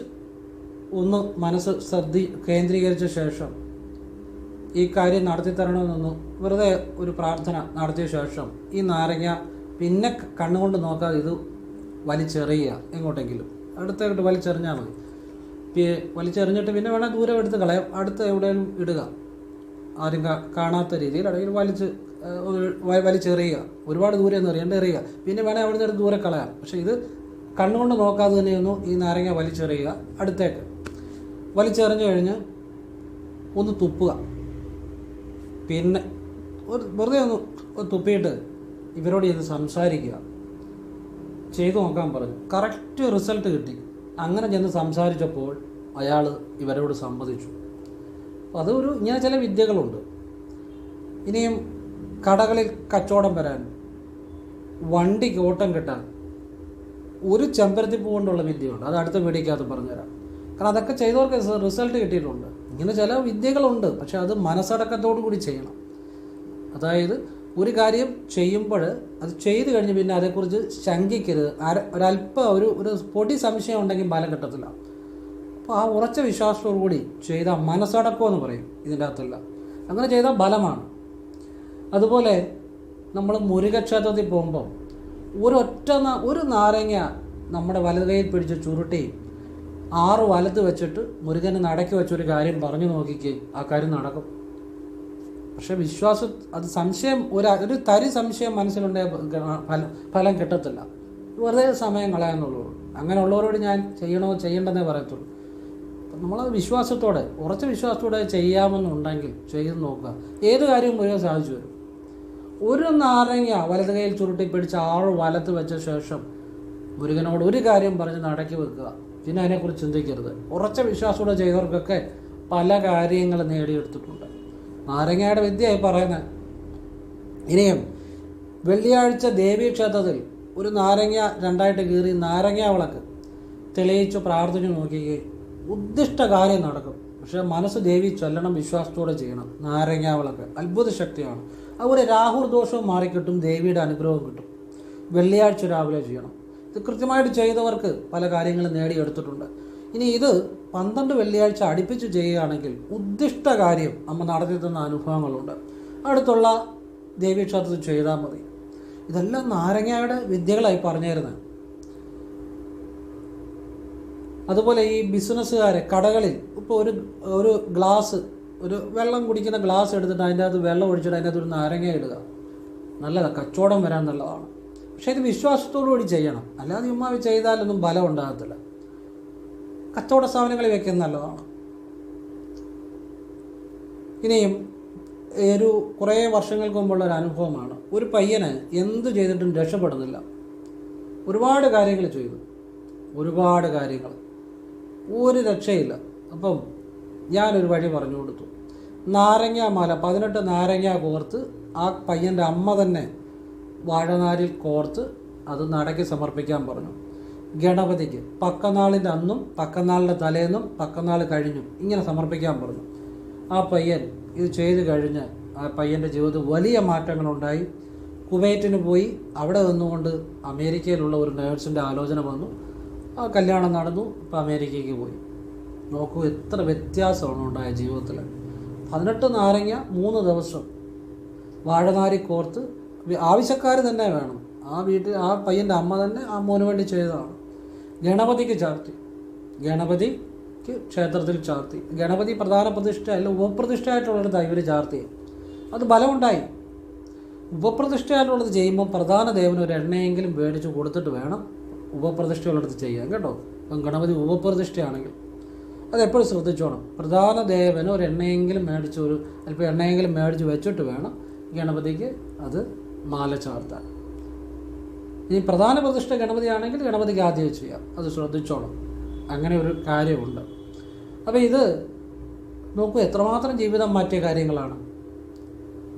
ഒന്ന് മനസ്സ് കേന്ദ്രീകരിച്ച ശേഷം ഈ കാര്യം നടത്തി തരണമെന്നൊന്ന് വെറുതെ ഒരു പ്രാർത്ഥന നടത്തിയ ശേഷം ഈ നാരങ്ങ പിന്നെ കണ്ണുകൊണ്ട് നോക്കാതെ ഇത് വലിച്ചെറിയുക, എങ്ങോട്ടെങ്കിലും അടുത്തോട്ട് വലിച്ചെറിഞ്ഞാൽ മതി. വലിച്ചെറിഞ്ഞിട്ട് പിന്നെ വേണേൽ ദൂരം എടുത്ത് കളയാം, അടുത്ത് എവിടെയും ഇടുക, ആരും കാണാത്ത രീതിയിൽ അല്ലെങ്കിൽ വലിച്ചെറിയുക. ഒരുപാട് ദൂരെ ഒന്ന് എറിയുക, പിന്നെ വേണേൽ അവിടെ നിന്ന് ദൂരെ കളയാം. പക്ഷേ ഇത് കണ്ണുകൊണ്ട് നോക്കാതെ തന്നെയൊന്ന് ഈ നാരങ്ങ വലിച്ചെറിയുക. അടുത്തേക്ക് വലിച്ചെറിഞ്ഞു കഴിഞ്ഞ് ഒന്ന് തുപ്പുക. പിന്നെ വെറുതെ ഒന്ന് തുപ്പിയിട്ട് ഇവരോട് ഇത് സംസാരിക്കുക, ചെയ്തു നോക്കാൻ പറഞ്ഞു. കറക്റ്റ് റിസൾട്ട് കിട്ടി. അങ്ങനെ ചെന്ന് സംസാരിച്ചപ്പോൾ അയാൾ ഇവരോട് സമ്മതിച്ചു. അതൊരു ഇങ്ങനെ ചില വിദ്യകളുണ്ട്. ഇനിയും കടകളിൽ കച്ചവടം വരാൻ, വണ്ടിക്ക് ഓട്ടം കിട്ടാൻ ഒരു ചെമ്പരത്തിപ്പൂ കൊണ്ടുള്ള വിദ്യയുണ്ട്. അത് അടുത്ത വീഡിയോക്കകത്ത് പറഞ്ഞുതരാം. കാരണം അതൊക്കെ ചെയ്തവർക്ക് റിസൾട്ട് കിട്ടിയിട്ടുണ്ട്. ഇങ്ങനെ ചില വിദ്യകളുണ്ട്, പക്ഷെ അത് മനസ്സടക്കത്തോടു കൂടി ചെയ്യണം. അതായത് ഒരു കാര്യം ചെയ്യുമ്പോൾ അത് ചെയ്തു കഴിഞ്ഞ് പിന്നെ അതേക്കുറിച്ച് ശങ്കിക്കരുത്. ഒരല്പം ഒരു പൊടി സംശയം ഉണ്ടെങ്കിൽ ബലം കിട്ടത്തില്ല. അപ്പോൾ ആ ഉറച്ച വിശ്വാസത്തോടു കൂടി ചെയ്താൽ മനസ്സടക്കം എന്ന് പറയും ഇതിൻ്റെ അകത്തല്ല. അങ്ങനെ ചെയ്താൽ ബലമാണ്. അതുപോലെ നമ്മൾ മുരുകക്ഷേത്രത്തിൽ പോകുമ്പം ഒരു നാരങ്ങ നമ്മുടെ വലത് കൈയിൽ പിടിച്ച് ചുരുട്ടി 6 വലത്ത് വെച്ചിട്ട് മുരുകനെ നടക്കി വെച്ചൊരു കാര്യം പറഞ്ഞു നോക്കിക്ക്, ആ കാര്യം നടക്കും. പക്ഷെ വിശ്വാസം, അത് സംശയം, ഒരു തരി സംശയം മനസ്സിലുണ്ടെങ്കിൽ ഫലം കിട്ടത്തില്ല. വെറുതെ സമയം കളയാന്നുള്ളൂ. അങ്ങനെയുള്ളവരോട് ഞാൻ ചെയ്യേണ്ടെന്നേ പറയത്തുള്ളൂ. നമ്മളത് വിശ്വാസത്തോടെ, ഉറച്ച വിശ്വാസത്തോടെ ചെയ്യാമെന്നുണ്ടെങ്കിൽ ചെയ്ത് നോക്കുക. ഏത് കാര്യവും മുരുകൻ സാധിച്ചു വരും. ഒരു നാരങ്ങ വലത് കൈയിൽ ചുരുട്ടി പിടിച്ച് 6 വലത്ത് വെച്ച ശേഷം മുരുകനോട് ഒരു കാര്യം പറഞ്ഞ് നടക്കി വെക്കുക. പിന്നെ അതിനെക്കുറിച്ച് ചിന്തിക്കരുത്. ഉറച്ച വിശ്വാസത്തോടെ ചെയ്തവർക്കൊക്കെ പല കാര്യങ്ങൾ നേടിയെടുത്തിട്ടുണ്ട്. നാരങ്ങയുടെ വിദ്യയായി പറയുന്നത്. ഇനിയും വെള്ളിയാഴ്ച ദേവീക്ഷേത്രത്തിൽ ഒരു നാരങ്ങ 2ആയിട്ട് കീറി നാരങ്ങ വിളക്ക് തെളിയിച്ച് പ്രാർത്ഥിച്ചു നോക്കുകയും ഉദ്ദിഷ്ട കാര്യം നടക്കും. പക്ഷേ മനസ്സ് ദേവി ചൊല്ലണം, വിശ്വാസത്തോടെ ചെയ്യണം. നാരങ്ങ വിളക്ക് അത്ഭുത ശക്തിയാണ്. അതുപോലെ രാഹുൽ ദോഷവും മാറിക്കിട്ടും, ദേവിയുടെ അനുഗ്രഹവും കിട്ടും. വെള്ളിയാഴ്ച രാവിലെ ചെയ്യണം. ഇത് കൃത്യമായിട്ട് ചെയ്തവർക്ക് പല കാര്യങ്ങളും നേടിയെടുത്തിട്ടുണ്ട്. ഇനി ഇത് 12 വെള്ളിയാഴ്ച അടുപ്പിച്ച് ചെയ്യുകയാണെങ്കിൽ ഉദ്ദിഷ്ട കാര്യം അമ്മ നടത്തി തന്ന അനുഭവങ്ങളുണ്ട്. അടുത്തുള്ള ദേവീക്ഷേത്രത്തിൽ ചെയ്താൽ മതി. ഇതെല്ലാം നാരങ്ങയുടെ വിദ്യകളായി പറഞ്ഞു തരുന്നത്. അതുപോലെ ഈ ബിസിനസ്സുകാരെ കടകളിൽ ഇപ്പോൾ ഒരു ഗ്ലാസ്, ഒരു വെള്ളം കുടിക്കുന്ന ഗ്ലാസ് എടുത്തിട്ട് അതിൻ്റെ അകത്ത് വെള്ളം ഒഴിച്ചിട്ട് അതിൻ്റെ അകത്ത് ഒരു നാരങ്ങ ഇടുക. നല്ലതാണ്, കച്ചവടം വരാൻ നല്ലതാണ്. പക്ഷേ ഇത് വിശ്വാസത്തോടു കൂടി ചെയ്യണം. അല്ലാതെ ഉമ്മാവ് ചെയ്താലൊന്നും ബലം ഉണ്ടാകത്തില്ല. കച്ചവട സ്ഥാപനങ്ങളിൽ വയ്ക്കുന്നത് നല്ലതാണ്. ഇനിയും കുറേ വർഷങ്ങൾക്ക് മുമ്പുള്ള ഒരു അനുഭവമാണ്. ഒരു പയ്യന് എന്ത് ചെയ്തിട്ടും രക്ഷപ്പെടുന്നില്ല. ഒരുപാട് കാര്യങ്ങൾ ചെയ്തു, ഒരുപാട് കാര്യങ്ങൾ, ഒരു രക്ഷയില്ല. അപ്പം ഞാനൊരു വഴി പറഞ്ഞു കൊടുത്തു. നാരങ്ങ മാല 18 നാരങ്ങ കോർത്ത് ആ പയ്യൻ്റെ അമ്മ തന്നെ വാഴനാരിൽ കോർത്ത് അത് നടക്കി സമർപ്പിക്കാൻ പറഞ്ഞു. ഗണപതിക്ക് പക്കനാളിൻ്റെ അന്നും പക്കനാളിൻ്റെ തലേന്നും പക്കനാൾ കഴിഞ്ഞും ഇങ്ങനെ സമർപ്പിക്കാൻ പറഞ്ഞു. ആ പയ്യൻ ഇത് ചെയ്ത് കഴിഞ്ഞ് ആ പയ്യൻ്റെ ജീവിതത്തിൽ വലിയ മാറ്റങ്ങളുണ്ടായി. കുവൈറ്റിന് പോയി, അവിടെ നിന്നുകൊണ്ട് അമേരിക്കയിലുള്ള ഒരു നേഴ്സിൻ്റെ ആലോചന വന്നു. ആ കല്യാണം നടന്നു. ഇപ്പോൾ അമേരിക്കയ്ക്ക് പോയി. നോക്കൂ എത്ര വ്യത്യാസമാണ് ഉണ്ടായ ജീവിതത്തിൽ. 18 നാരങ്ങ 3 ദിവസം വാഴനാരി കോർത്ത്, ആവശ്യക്കാർ തന്നെ വേണം. ആ വീട്ടിൽ ആ പയ്യൻ്റെ അമ്മ തന്നെ ആ മോന് വേണ്ടി ചെയ്തതാണ്. ഗണപതിക്ക് ചാർത്തി, ഗണപതിക്ക് ക്ഷേത്രത്തിൽ ചാർത്തി. ഗണപതി പ്രധാന പ്രതിഷ്ഠ അല്ല, ഉപപ്രതിഷ്ഠയായിട്ടുള്ളിടത്താണ് ഇവർ ചാർത്തി. അത് ബലമുണ്ടായി. ഉപപ്രതിഷ്ഠയായിട്ടുള്ളത് ചെയ്യുമ്പോൾ പ്രധാന ദേവന് ഒരു എണ്ണയെങ്കിലും മേടിച്ച് കൊടുത്തിട്ട് വേണം ഉപപ്രതിഷ്ഠയുള്ളിടത്ത് ചെയ്യാൻ, കേട്ടോ. അപ്പം ഗണപതി ഉപപ്രതിഷ്ഠയാണെങ്കിൽ അതെപ്പോഴും ശ്രദ്ധിച്ചോണം. പ്രധാന ദേവന് ഒരു എണ്ണയെങ്കിലും അല്പം എണ്ണയെങ്കിലും മേടിച്ച് വെച്ചിട്ട് വേണം ഗണപതിക്ക് അത് മാല ചാർത്താൻ. ഇനി പ്രധാന പ്രതിഷ്ഠ ഗണപതി ആണെങ്കിൽ ഗണപതിക്ക് ആദ്യം ചെയ്യാം. അത് ശ്രദ്ധിച്ചോണം. അങ്ങനെ ഒരു കാര്യമുണ്ട്. അപ്പോൾ ഇത് നോക്കൂ എത്രമാത്രം ജീവിതം മാറ്റിയ കാര്യങ്ങളാണ്.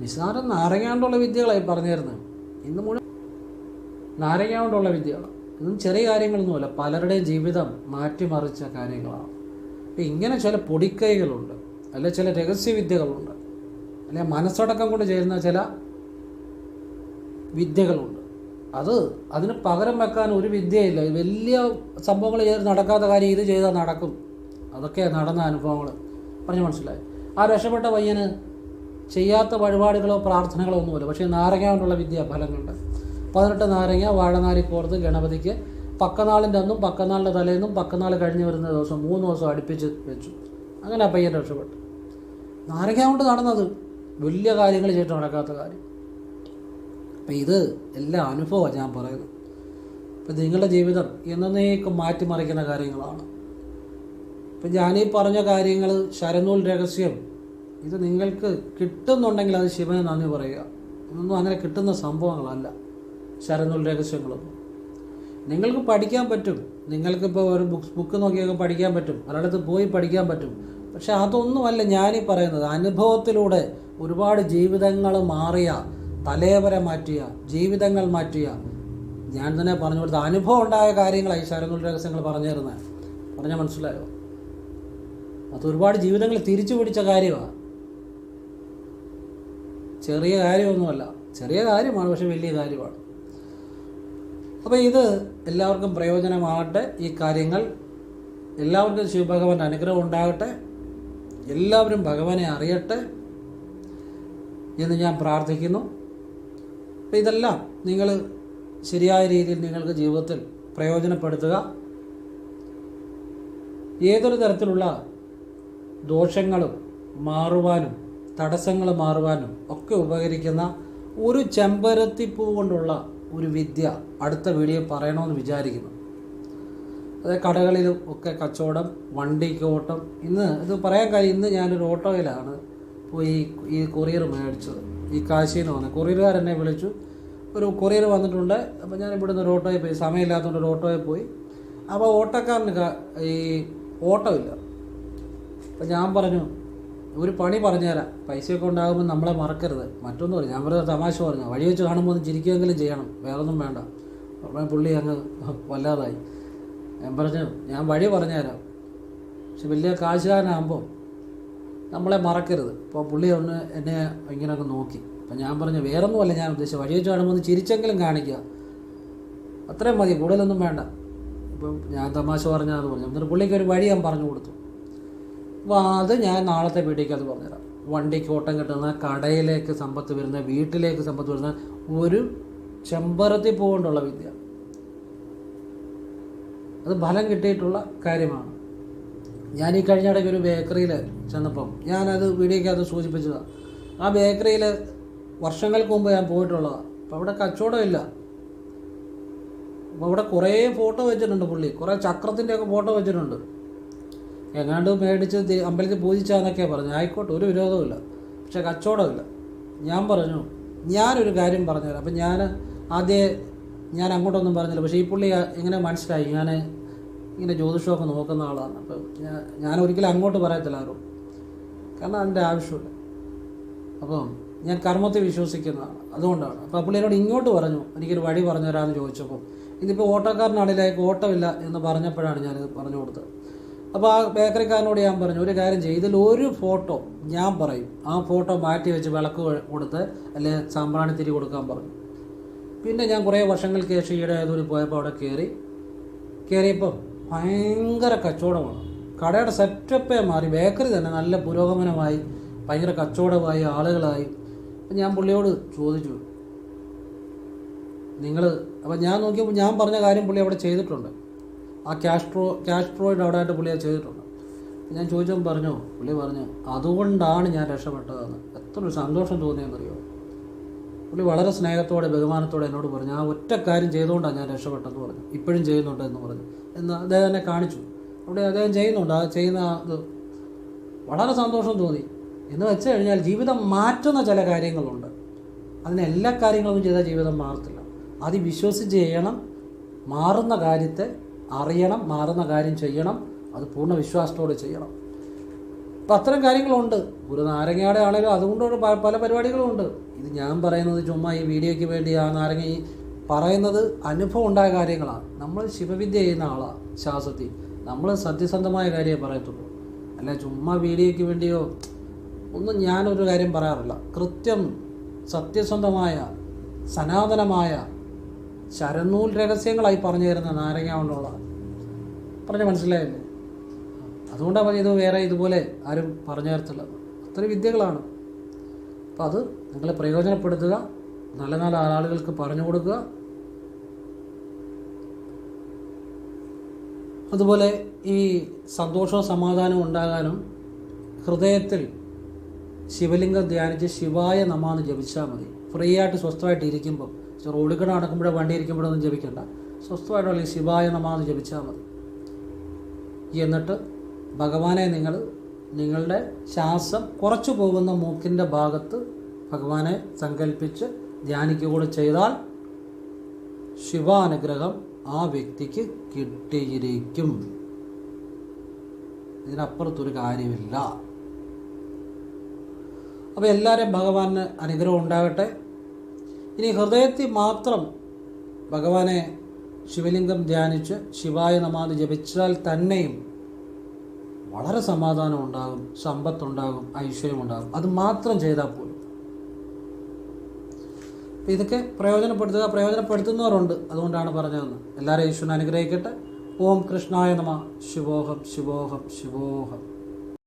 നിസ്സാരം നാരങ്ങ കൊണ്ടുള്ള വിദ്യകളായി പറഞ്ഞു തരുന്നത്. ഇന്ന് മുഴുവൻ നാരങ്ങ കൊണ്ടുള്ള വിദ്യകൾ. ഇതൊന്നും ചെറിയ കാര്യങ്ങളൊന്നുമല്ല, പലരുടെയും ജീവിതം മാറ്റിമറിച്ച കാര്യങ്ങളാണ്. അപ്പം ഇങ്ങനെ ചില പൊടിക്കൈകളുണ്ട്, അല്ലെ ചില രഹസ്യവിദ്യകളുണ്ട്, അല്ലെ മനസ്സടക്കം കൊണ്ട് ചെയ്യുന്ന ചില വിദ്യകളുണ്ട്. അതിന് പകരം വെക്കാൻ ഒരു വിദ്യയില്ല. വലിയ സംഭവങ്ങൾ ചെയ്ത് നടക്കാത്ത കാര്യം ഇത് ചെയ്താൽ നടക്കും. അതൊക്കെ നടന്ന അനുഭവങ്ങൾ പറഞ്ഞ് മനസ്സിലായി. ആ രക്ഷപ്പെട്ട പയ്യന് ചെയ്യാത്ത വഴിപാടുകളോ പ്രാർത്ഥനകളോ ഒന്നുമില്ല. പക്ഷേ നാരങ്ങ കൊണ്ടുള്ള വിദ്യ ഫലങ്ങളുണ്ട്. 18 നാരങ്ങ വാഴനാരി കോർത്ത് ഗണപതിക്ക് പക്കനാളിൻ്റെ അന്നും പക്കനാളിൻ്റെ തലേന്നും പക്കനാൾ കഴിഞ്ഞ് വരുന്ന ദിവസം 3 ദിവസം അടുപ്പിച്ച് വെച്ചു. അങ്ങനെ ആ പയ്യൻ രക്ഷപ്പെട്ടു. നാരങ്ങ കൊണ്ട് നടന്നത് വലിയ കാര്യങ്ങൾ ചെയ്തിട്ട് നടക്കാത്ത കാര്യം. അപ്പം ഇത് എല്ലാ അനുഭവമാണ് ഞാൻ പറയുന്നത്. ഇപ്പം നിങ്ങളുടെ ജീവിതം എന്നേക്കും മാറ്റിമറിക്കുന്ന കാര്യങ്ങളാണ്. ഇപ്പം ഞാനീ പറഞ്ഞ കാര്യങ്ങൾ ശരനൂൽ രഹസ്യം ഇത് നിങ്ങൾക്ക് കിട്ടുന്നുണ്ടെങ്കിൽ അത് ശിവന് നന്ദി പറയുക. ഇതൊന്നും അങ്ങനെ കിട്ടുന്ന സംഭവങ്ങളല്ല ശരനൂൽ രഹസ്യങ്ങളൊന്നും. നിങ്ങൾക്ക് പഠിക്കാൻ പറ്റും. നിങ്ങൾക്കിപ്പോൾ ഒരു ബുക്ക് നോക്കിയൊക്കെ പഠിക്കാൻ പറ്റും, ഒരിടത്ത് പോയി പഠിക്കാൻ പറ്റും. പക്ഷെ അതൊന്നുമല്ല ഞാനീ പറയുന്നത്. അനുഭവത്തിലൂടെ ഒരുപാട് ജീവിതങ്ങൾ മാറിയ, തലേവര മാറ്റിയ, ജീവിതങ്ങൾ മാറ്റിയ, ഞാൻ തന്നെ പറഞ്ഞു കൊടുത്ത അനുഭവം ഉണ്ടായ കാര്യങ്ങളായി ശരനൂൽ രഹസ്യങ്ങൾ പറഞ്ഞു തരുന്നത്. പറഞ്ഞാൽ മനസ്സിലായോ? അതൊരുപാട് ജീവിതങ്ങൾ തിരിച്ചു പിടിച്ച കാര്യമാണ്. ചെറിയ കാര്യമൊന്നുമല്ല, ചെറിയ കാര്യമാണ്, പക്ഷെ വലിയ കാര്യമാണ്. അപ്പോൾ ഇത് എല്ലാവർക്കും പ്രയോജനമാകട്ടെ. ഈ കാര്യങ്ങൾ എല്ലാവർക്കും ശിവഭഗവാന്റെ അനുഗ്രഹം ഉണ്ടാകട്ടെ. എല്ലാവരും ഭഗവാനെ അറിയട്ടെ എന്ന് ഞാൻ പ്രാർത്ഥിക്കുന്നു. അപ്പോൾ ഇതെല്ലാം നിങ്ങൾ ശരിയായ രീതിയിൽ നിങ്ങൾക്ക് ജീവിതത്തിൽ പ്രയോജനപ്പെടുത്തുക. ഏതൊരു തരത്തിലുള്ള ദോഷങ്ങളും മാറുവാനും തടസ്സങ്ങൾ മാറുവാനും ഒക്കെ ഉപകരിക്കുന്ന ഒരു ചെമ്പരത്തിപ്പൂ കൊണ്ടുള്ള ഒരു വിദ്യ അടുത്ത വീഡിയോ പറയണമെന്ന് വിചാരിക്കുന്നു. അതായത് കടകളിലും ഒക്കെ കച്ചവടം, വണ്ടിക്ക് ഓട്ടം. ഇന്ന് ഇത് പറയാൻ കാര്യം, ഇന്ന് ഞാനൊരു ഓട്ടോയിലാണ് പോയി ഈ കൊറിയർ മേടിച്ചത്. ഈ കാശിന്ന് പറഞ്ഞ കൊറിയറുകാരെന്നെ വിളിച്ചു, ഒരു കൊറിയർ വന്നിട്ടുണ്ട്. അപ്പോൾ ഞാൻ ഇവിടുന്ന് ഒരു ഓട്ടോയിൽ പോയി, സമയമില്ലാത്തതുകൊണ്ട് ഒരു ഓട്ടോയിൽ പോയി. അപ്പോൾ ഓട്ടോക്കാരന് ഈ ഓട്ടോ ഇല്ല. അപ്പോൾ ഞാൻ പറഞ്ഞു, ഒരു പണി പറഞ്ഞുതരാം, പൈസയൊക്കെ ഉണ്ടാകുമ്പോൾ നമ്മളെ മറക്കരുത്. മറ്റൊന്നും പറഞ്ഞു, ഞാൻ വെറുതെ തമാശ പറഞ്ഞു. വഴി വെച്ച് കാണുമ്പോൾ ഒന്ന് ചിരിക്കുമെങ്കിലും ചെയ്യണം, വേറൊന്നും വേണ്ട. അപ്പോൾ പുള്ളി അങ്ങ് വല്ലാതായി. ഞാൻ പറഞ്ഞു, ഞാൻ വഴി പറഞ്ഞുതരാം, പക്ഷെ വലിയ കാശുകാരനാകുമ്പോൾ നമ്മളെ മറക്കരുത്. അപ്പോൾ പുള്ളി ഒന്ന് എന്നെ ഇങ്ങനെയൊക്കെ നോക്കി. അപ്പം ഞാൻ പറഞ്ഞു, വേറൊന്നുമല്ല ഞാൻ ഉദ്ദേശിച്ചത്, വഴി വെച്ച് കാണുമ്പോൾ ഒന്ന് ചിരിച്ചെങ്കിലും കാണിക്കുക, അത്രയും മതി, കൂടുതലൊന്നും വേണ്ട. ഇപ്പം ഞാൻ തമാശ പറഞ്ഞാൽ അത് പറഞ്ഞു. എന്നിട്ട് പുള്ളിക്ക് ഒരു വഴി ഞാൻ പറഞ്ഞു കൊടുത്തു. അപ്പോൾ അത് ഞാൻ നാളത്തെ വീഡിയോയ്ക്ക് അത് പറഞ്ഞുതരാം. വണ്ടിക്ക് ഓട്ടം കിട്ടുന്ന, കടയിലേക്ക് സമ്പത്ത് വരുന്ന, വീട്ടിലേക്ക് സമ്പത്ത് വരുന്ന ഒരു ചെമ്പരത്തി പൂ കൊണ്ടുള്ള വിദ്യ, അത് ഫലം കിട്ടിയിട്ടുള്ള കാര്യമാണ്. ഞാൻ ഈ കഴിഞ്ഞ ഇടയ്ക്ക് ഒരു ബേക്കറിയിൽ ചെന്നപ്പം ഞാനത് വീഡിയോയ്ക്ക് അത് സൂചിപ്പിച്ചതാണ്. ആ ബേക്കറിയിൽ വർഷങ്ങൾക്ക് മുമ്പ് ഞാൻ പോയിട്ടുള്ളതാണ്. അപ്പോൾ അവിടെ കച്ചവടമില്ല. അപ്പോൾ അവിടെ കുറേ ഫോട്ടോ വെച്ചിട്ടുണ്ട് പുള്ളി, കുറേ ചക്രത്തിൻ്റെയൊക്കെ ഫോട്ടോ വെച്ചിട്ടുണ്ട്. എങ്ങാണ്ട് മേടിച്ച് അമ്പലത്തിൽ പൂജിച്ചാന്നൊക്കെയാണ് പറഞ്ഞു. ആയിക്കോട്ടെ, ഒരു വിരോധമില്ല, പക്ഷെ കച്ചവടമില്ല. ഞാൻ പറഞ്ഞു, ഞാനൊരു കാര്യം പറഞ്ഞുതരാം. അപ്പം ഞാൻ അങ്ങോട്ടൊന്നും പറഞ്ഞില്ല. പക്ഷേ ഈ പുള്ളി ഇങ്ങനെ മനസ്സിലായി ഞാൻ ഇങ്ങനെ ജ്യോതിഷമൊക്കെ നോക്കുന്ന ആളാണ്. അപ്പം ഞാൻ ഒരിക്കലും അങ്ങോട്ട് പറയത്തില്ല ആരും, കാരണം അതിൻ്റെ ആവശ്യമില്ല. അപ്പം ഞാൻ കർമ്മത്തെ വിശ്വസിക്കുന്നതാണ്, അതുകൊണ്ടാണ്. അപ്പോൾ പുള്ളിയോട് ഇങ്ങോട്ട് പറഞ്ഞു, എനിക്കൊരു വഴി പറഞ്ഞു തരാമെന്ന് ചോദിച്ചപ്പോൾ, ഇതിപ്പോൾ ഓട്ടോക്കാരനാളിലേക്ക് ഓട്ടമില്ല എന്ന് പറഞ്ഞപ്പോഴാണ് ഞാനിത് പറഞ്ഞു കൊടുത്തത്. അപ്പോൾ ആ ബേക്കറിക്കാരനോട് ഞാൻ പറഞ്ഞു, ഒരു കാര്യം ചെയ്യും, ഇതിലൊരു ഫോട്ടോ ഞാൻ പറയും, ആ ഫോട്ടോ മാറ്റി വെച്ച് വിളക്ക് കൊടുത്ത് അല്ലെങ്കിൽ സാമ്പ്രാണിത്തിരി കൊടുക്കാൻ പറഞ്ഞു. പിന്നെ ഞാൻ കുറേ വർഷങ്ങൾക്ക് ശേഷം ഈയിടെ ഏതൊരു പോയപ്പോൾ അവിടെ കയറിയപ്പം ഭയങ്കര കച്ചവടമാണ്. കടയുടെ സെറ്റപ്പേ മാറി, ബേക്കറി തന്നെ നല്ല പുരോഗമനമായി, ഭയങ്കര കച്ചവടമായി, ആളുകളായി. അപ്പം ഞാൻ പുള്ളിയോട് ചോദിച്ചു, അപ്പം ഞാൻ നോക്കിയപ്പോൾ ഞാൻ പറഞ്ഞ കാര്യം പുള്ളി അവിടെ ചെയ്തിട്ടുണ്ട്. ആ ക്യാഷ് പ്രോയുടെ അവിടെ ആയിട്ട് പുള്ളി അത് ചെയ്തിട്ടുണ്ട്. ഞാൻ ചോദിച്ചപ്പോൾ പുള്ളി പറഞ്ഞു അതുകൊണ്ടാണ് ഞാൻ രക്ഷപ്പെട്ടതെന്ന്. എത്ര ഒരു സന്തോഷം തോന്നിയെന്നറിയോ. പുള്ളി വളരെ സ്നേഹത്തോടെ ബഹുമാനത്തോടെ എന്നോട് പറഞ്ഞു, ആ ഒറ്റ കാര്യം ചെയ്തുകൊണ്ടാണ് ഞാൻ രക്ഷപ്പെട്ടെന്ന് പറഞ്ഞു. ഇപ്പോഴും ചെയ്യുന്നുണ്ട് എന്ന് പറഞ്ഞു. എന്ന് അദ്ദേഹം എന്നെ കാണിച്ചു. അവിടെ അദ്ദേഹം ചെയ്യുന്നുണ്ട്. ആ ചെയ്യുന്ന ഇത് വളരെ സന്തോഷം തോന്നി. എന്ന് വെച്ച് കഴിഞ്ഞാൽ ജീവിതം മാറ്റുന്ന ചില കാര്യങ്ങളുണ്ട്. അതിന് എല്ലാ കാര്യങ്ങളൊന്നും ചെയ്താൽ ജീവിതം മാറത്തില്ല. അത് വിശ്വസിച്ച് ചെയ്യണം. മാറുന്ന കാര്യത്തെ അറിയണം, മാറുന്ന കാര്യം ചെയ്യണം, അത് പൂർണ്ണ വിശ്വാസത്തോടെ ചെയ്യണം. അപ്പം അത്തരം കാര്യങ്ങളുണ്ട്. ഒരു നാരങ്ങയുടെ ആണെങ്കിലും അതുകൊണ്ടൊരു പല പരിപാടികളുമുണ്ട്. ഇത് ഞാൻ പറയുന്നത് ചുമ്മാ ഈ വീഡിയോയ്ക്ക് വേണ്ടി ആ നാരങ്ങ ഈ പറയുന്നത് അനുഭവം ഉണ്ടായ കാര്യങ്ങളാണ്. നമ്മൾ ശിവവിദ്യ ചെയ്യുന്ന ആളാണ് ശാസ്ത്രത്തിൽ. നമ്മൾ സത്യസന്ധമായ കാര്യമേ പറയത്തുള്ളൂ. അല്ല ചുമ്മാ വീഡിയോയ്ക്ക് വേണ്ടിയോ ഒന്നും ഞാനൊരു കാര്യം പറയാറില്ല. കൃത്യം സത്യസന്ധമായ സനാതനമായ ശരനൂൽ രഹസ്യങ്ങളായി പറഞ്ഞു തരുന്ന നാരങ്ങ കൊണ്ടുള്ള പറഞ്ഞ മനസ്സിലായില്ലേ? അതുകൊണ്ടാണ് ഇത് വേറെ ഇതുപോലെ ആരും പറഞ്ഞു തരത്തില്ല. അത്ര വിദ്യകളാണ്. അപ്പോൾ അത് നിങ്ങൾ പ്രയോജനപ്പെടുത്തുക, നല്ല നല്ല ആളുകൾക്ക് പറഞ്ഞു കൊടുക്കുക. അതുപോലെ ഈ സന്തോഷവും സമാധാനവും ഉണ്ടാകാനും ഹൃദയത്തിൽ ശിവലിംഗം ധ്യാനിച്ച് ശിവായ നമാന്ന് ജപിച്ചാൽ മതി. ഫ്രീ ആയിട്ട് സ്വസ്ഥമായിട്ട് ഇരിക്കുമ്പോൾ, റോഡിൽ കൂടെ നടക്കുമ്പോഴോ വണ്ടി ഇരിക്കുമ്പോഴൊന്നും ജപിക്കണ്ട, സ്വസ്ഥമായിട്ട് അല്ലെങ്കിൽ ശിവായ നമാന്ന് ജപിച്ചാൽ മതി. എന്നിട്ട് ഭഗവാനെ നിങ്ങളുടെ ശ്വാസം കുറച്ചു പോകുന്ന മൂക്കിൻ്റെ ഭാഗത്ത് ഭഗവാനെ സങ്കല്പിച്ച് ധ്യാനിക്കുക ചെയ്താൽ ശിവാനുഗ്രഹം ആ വ്യക്തിക്ക് കിട്ടിയിരിക്കും. ഇതിനപ്പുറത്തൊരു കാര്യമില്ല. അപ്പോൾ എല്ലാവരും ഭഗവാന് അനുഗ്രഹം ഉണ്ടാകട്ടെ. ഇനി ഹൃദയത്തിൽ മാത്രം ഭഗവാനെ ശിവലിംഗം ധ്യാനിച്ച് ശിവായ നമാന്ന് ജപിച്ചാൽ തന്നെയും വളരെ സമാധാനം ഉണ്ടാകും, സമ്പത്തുണ്ടാകും, ഐശ്വര്യമുണ്ടാകും. അത് മാത്രം ചെയ്താൽ പോലും. ഇതൊക്കെ പ്രയോജനപ്പെടുത്തുന്നവരുണ്ട്, അതുകൊണ്ടാണ് പറഞ്ഞതെന്ന്. എല്ലാവരും ഈശ്വരൻ അനുഗ്രഹിക്കട്ടെ. ഓം കൃഷ്ണായ നമഃ. ശിവോഹം ശിവോഹം ശിവോഹം.